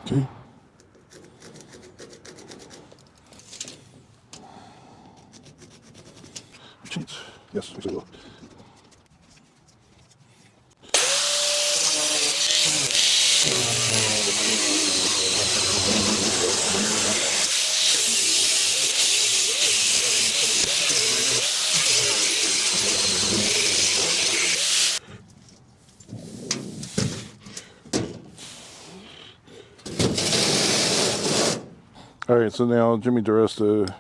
Okay. Chance. Yes, I will. Alright, so now Jimmy DeResta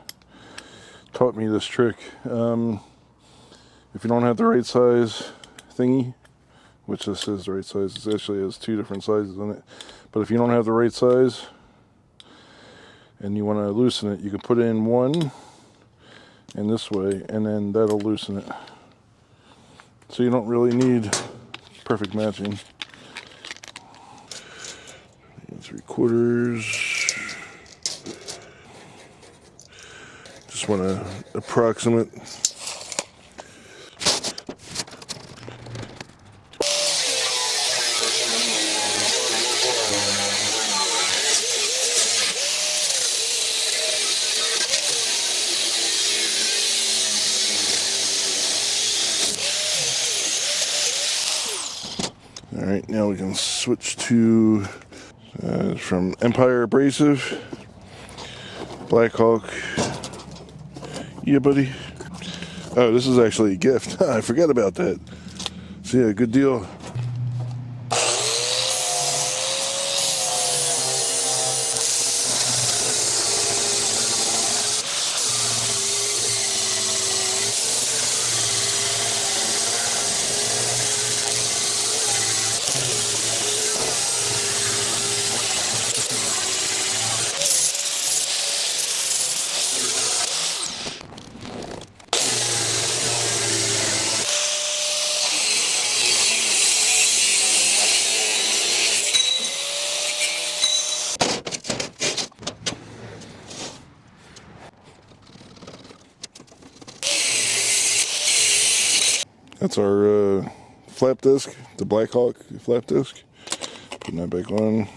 taught me this trick. If you don't have the right size thingy, which this is the right size, it actually has two different sizes in it, but if you don't have the right size and you want to loosen it, you can put in one and this way, and then that'll loosen it. So you don't really need perfect matching. 3/4. Just want to approximate. All right, now we can switch to from Empire Abrasive, BlackHawk. Yeah, buddy. Oh, this is actually a gift. I forgot about that. So yeah, good deal. That's our flap disc, the BlackHawk flap disc. Putting that back on.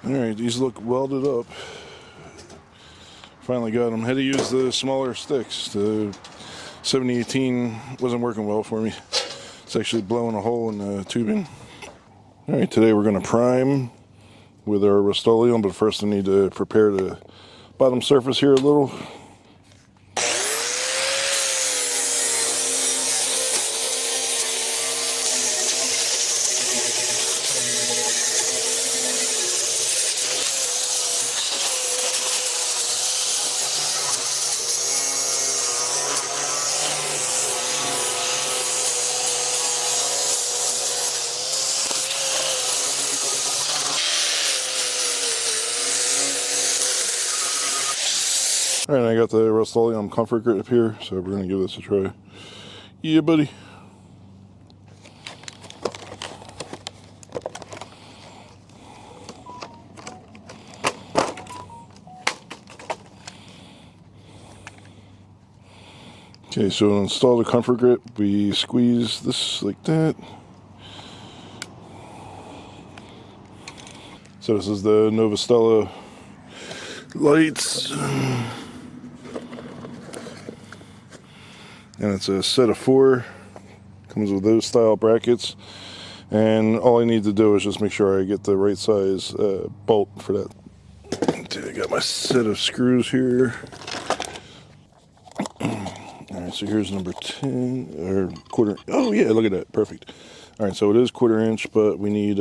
Alright, these look welded up. Finally got them. Had to use the smaller sticks. The 7018 wasn't working well for me. It's actually blowing a hole in the tubing. Alright, today we're going to prime with our RUST-OLEUM, but first I need to prepare the bottom surface here a little. Alright, I got the RUST-OLEUM comfort grit up here, so we're going to give this a try. Yeah, buddy. Okay, so to install the comfort grit, we squeeze this like that. So this is the Novostella lights. And it's a set of 4 Comes with those style brackets, and all I need to do is just make sure I get the right size bolt for that. I got my set of screws here. Alright, so here's number 10, or quarter. Oh yeah, look at that, perfect. Alright, so it is 1/4 inch, but we need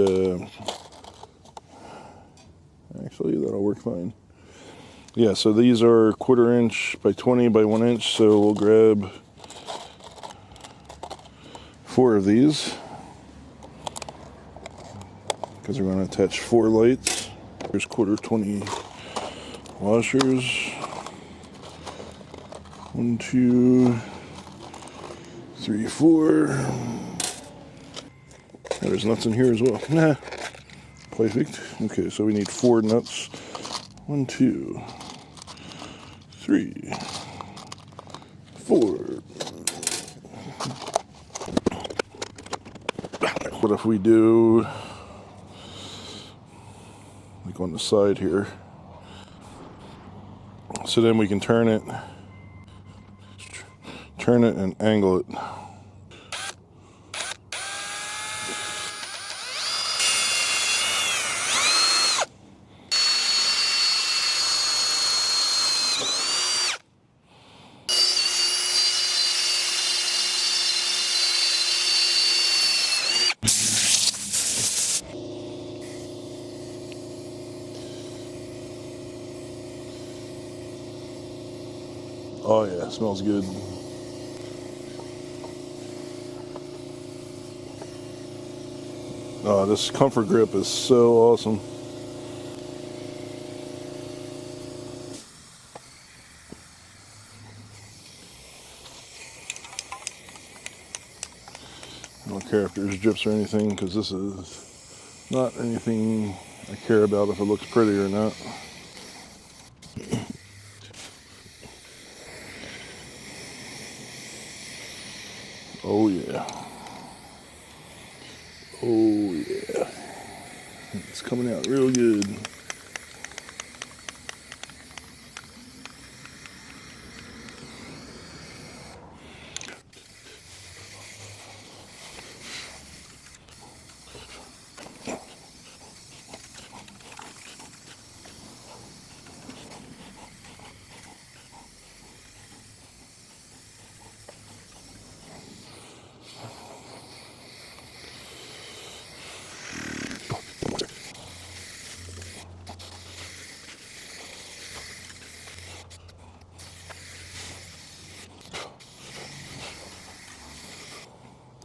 actually that'll work fine. Yeah, so these are 1/4 inch by 20 by 1 inch, so we'll grab 4 of these because we're going to attach 4 lights. Here's 1/4 20 washers. 1, 2, 3, 4. There's nuts in here as well. Nah, perfect. Okay, so we need 4 nuts. 1, 2, 3, 4. What if we do like on the side here? So then we can turn it and angle it. Oh yeah, it smells good. Oh, this comfort grip is so awesome. I don't care if there's drips or anything, because this is not anything I care about if it looks pretty or not. Oh yeah. Oh yeah. It's coming out real good.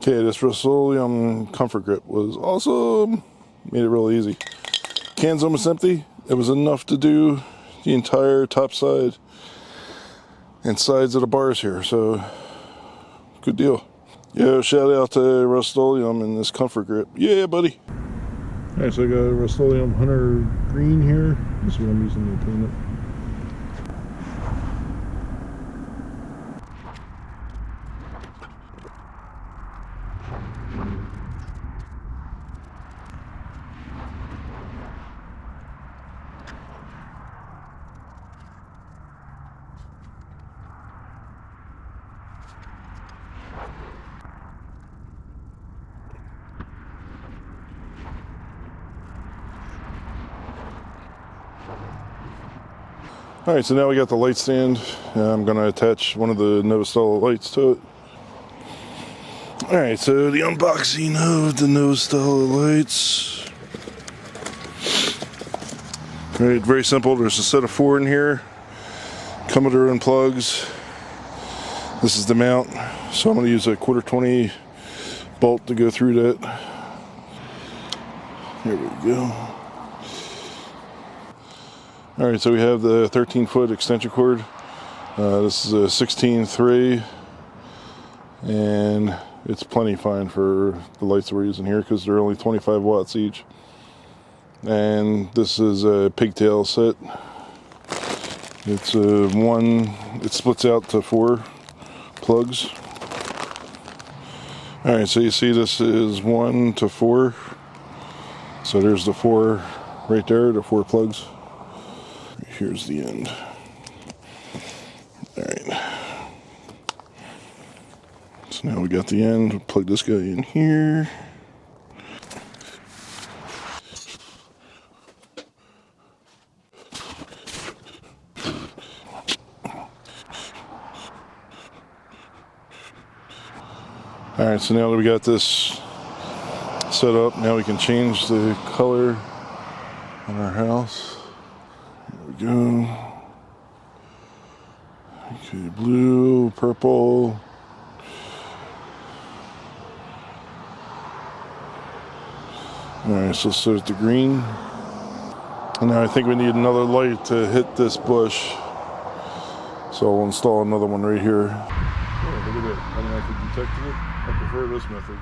Okay, this RUST-OLEUM comfort grip was awesome. Made it really easy. Can's almost empty. It was enough to do the entire top side and sides of the bars here, so good deal. Yo, shout out to RUST-OLEUM and this comfort grip. Yeah, buddy. Alright, so I got a RUST-OLEUM Hunter Green here. This is what I'm using to paint it. Alright, so now we got the light stand. I'm going to attach one of the Novastella lights to it. Alright, so the unboxing of the Novastella lights. Alright, very simple. There's a set of 4 in here. Come with their own plugs. This is the mount. So I'm going to use a 1/4 bolt to go through that. Here we go. Alright, so we have the 13-foot extension cord. This is a 16.3, and it's plenty fine for the lights that we're using here because they're only 25 watts each. And this is a pigtail set. It's it splits out to 4 plugs. Alright, so you see this is 1 to 4. So there's the 4 right there, the 4 plugs. Here's the end. Alright. So now we got the end. We'll plug this guy in here. Alright, so now that we got this set up, now we can change the color on our house. Here we go. Okay, blue, purple. Alright, so let's start with the green. And now I think we need another light to hit this bush. So I'll install another one right here. Oh, look at that. I don't know if it detected it. I prefer this method.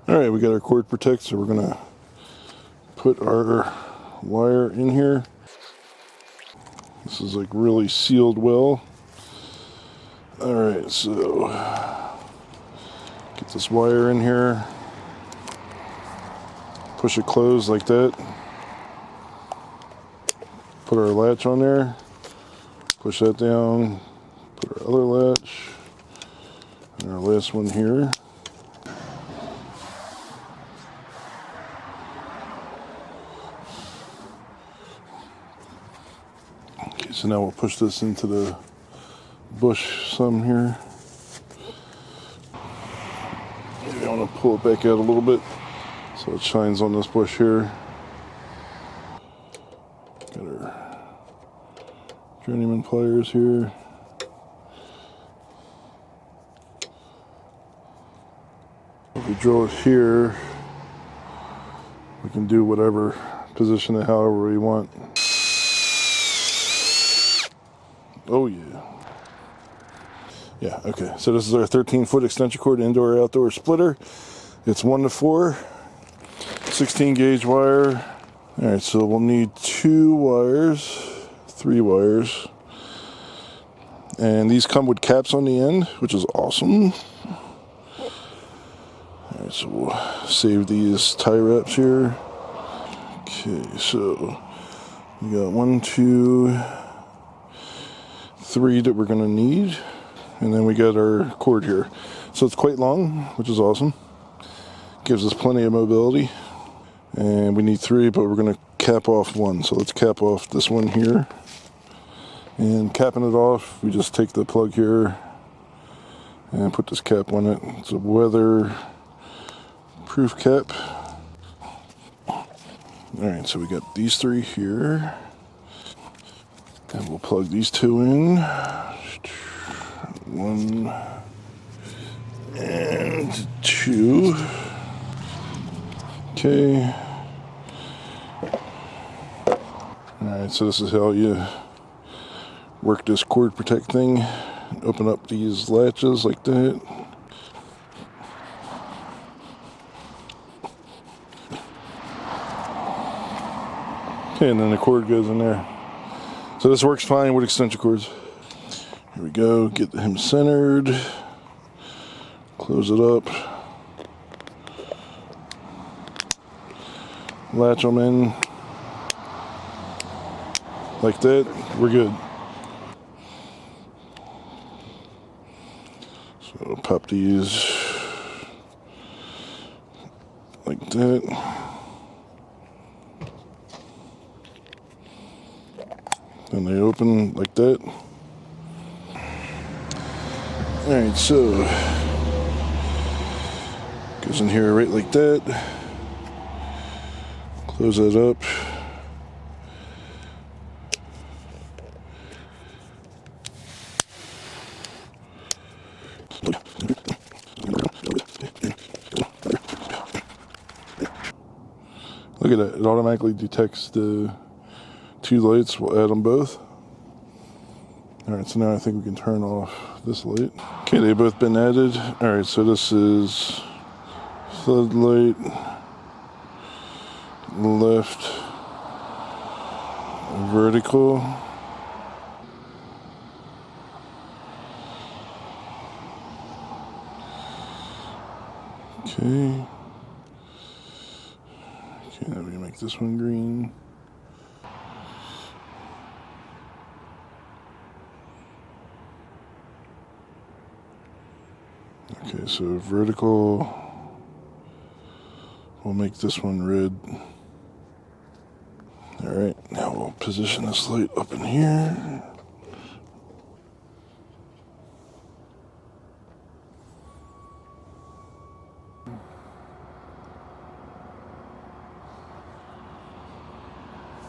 Alright, we got our cord protect, so we're going to put our wire in here. This is like really sealed well. Alright, so get this wire in here. Push it closed like that. Put our latch on there. Push that down, put our other latch, and our last one here. Okay, so now we'll push this into the bush some here. Maybe I want to pull it back out a little bit so it shines on this bush here. Got our journeyman pliers here. If we drill it here, we can do whatever, position it however we want. Oh yeah. Yeah, okay. So this is our 13-foot extension cord indoor-outdoor splitter. It's 1-to-4, 16 gauge wire. Alright, so we'll need 2 wires. 3 wires, and these come with caps on the end, which is awesome. Alright, so we'll save these tie wraps here. Okay, so we got 1, 2, 3 that we're going to need, and then we got our cord here. So it's quite long, which is awesome. Gives us plenty of mobility, and we need 3, but we're going to cap off 1. So let's cap off this one here. And capping it off, we just take the plug here and put this cap on it. It's a weatherproof cap. Alright, so we got these 3 here. And we'll plug these 2 in. 1 and 2. Okay. Alright, so this is how you work this cord protect thing. Open up these latches like that. Okay, and then the cord goes in there. So this works fine with extension cords. Here we go, get him centered. Close it up. Latch them in. Like that, we're good. So pop these like that. Then they open like that. Alright, so goes in here right like that. Close that up. Look at that, it automatically detects the 2 lights. We'll add them both. Alright, so now I think we can turn off this light. Okay, they've both been added. Alright, so this is floodlight, left, vertical. Okay. Okay, now we make this one green. Okay, so vertical, we'll make this one red. Alright, now we'll position this light up in here.